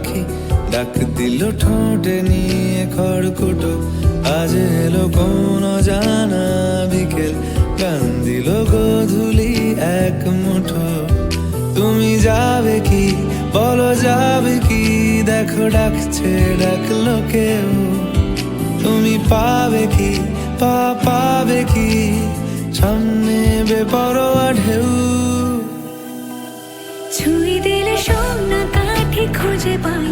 পাখি ডাক দিল ঠোঁটে নিয়ে খড়কুটো। আজ এলো কোন জানা বিকেল, গান দিল গোধূলি এক মুঠো। তুমি যাবে কি বলো, যাবে কি? দেখো ডাকছে, ডাকলো কেউ। তুমি পাবে কি পাবে কি? সামনে বেপরোয়া ঢেউ। ছুঁই দিলে সোনা কাঠি খুঁজে পাই,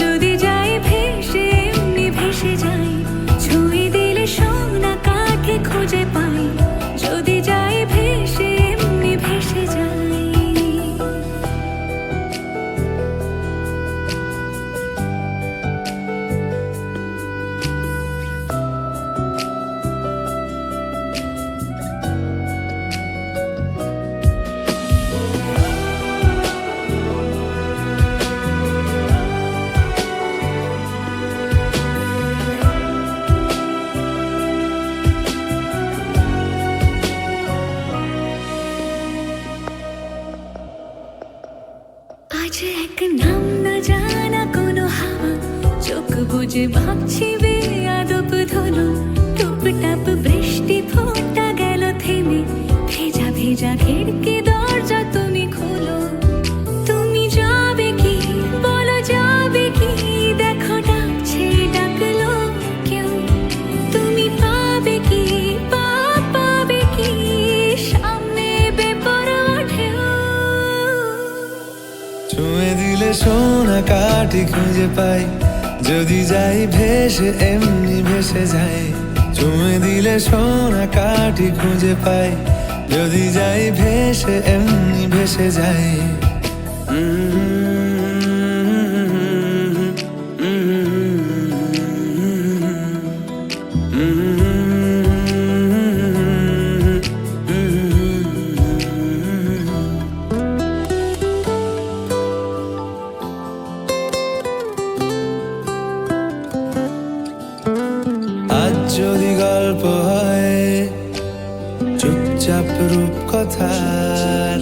যদি যাই ভেসে এমনি ভেসে যাই। ছুঁই দিলে সোনা কাঠি খুঁজে পাই, যদি যাই ভেসে এমনি ভেসে যাই। আজ এক নাম না জানা কোনো হাওয়া, চোখ বুজে ভাবছি বেয়াদব ধনু। টুপটাপ বৃষ্টি ফোঁটা গেল থেমে, ভেজা ভেজা খিড়কি দরজা তুমি খোলো। তুমি যাবে কি বলো, যাবে কি? দেখো ডাকছে, ডাকলো কেউ। তুমি পাবে কি পাবে কি? সামনে বেপরোয়া ঢেউ। ছুঁয়ে দিলে সোনা কাঠি খুঁজে পাই, যদি যাই ভেসে এমনি ভেসে যাই। ছুঁয়ে দিলে সোনা কাঠি খুঁজে পাই, যদি যাই ভেসে এমনি ভেসে যাই। আজ যদি গল্প হয় চুপচাপ রূপকথার,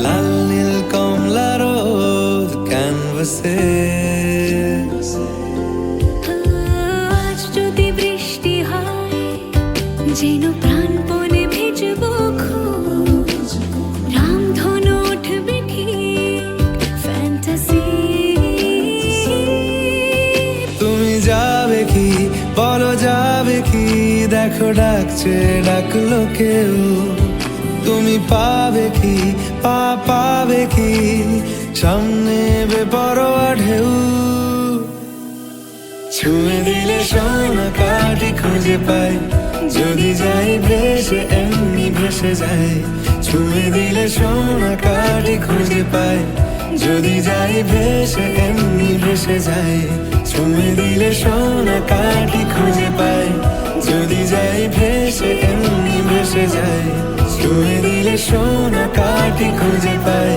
লাল নীল কমলা রোদ ক্যানভাসে। আজ যদি বৃষ্টি হয়, যেন প্রাণপণে ভিজবো খুব। রামধনু উঠবে ঠিক ফ্যান্টাসি। তুমি যাবে কি বলো, যাবে কি? দেখো ডাকছে, ডাকলো কেউ। তুমি পাবে কি পাবে কি? সামনে বেপরোয়া ঢেউ। ছুঁয়ে দিলে সোনা কাঠি খুঁজে পাই, যদি যাই ভেসে এমনি ভেসে যাই। ছুঁয়ে দিলে সোনা কাঠি খুঁজে পাই, যদি যাই ভেসে এমনি ভেসে যাই। ছুঁয়ে দিলে সোনা কাঠি খুঁজে পাই, যদি যাই ভেসে এমনি ভেসে যাই। ছুঁয়ে দিলে সোনা কাঠি খুঁজে পাই,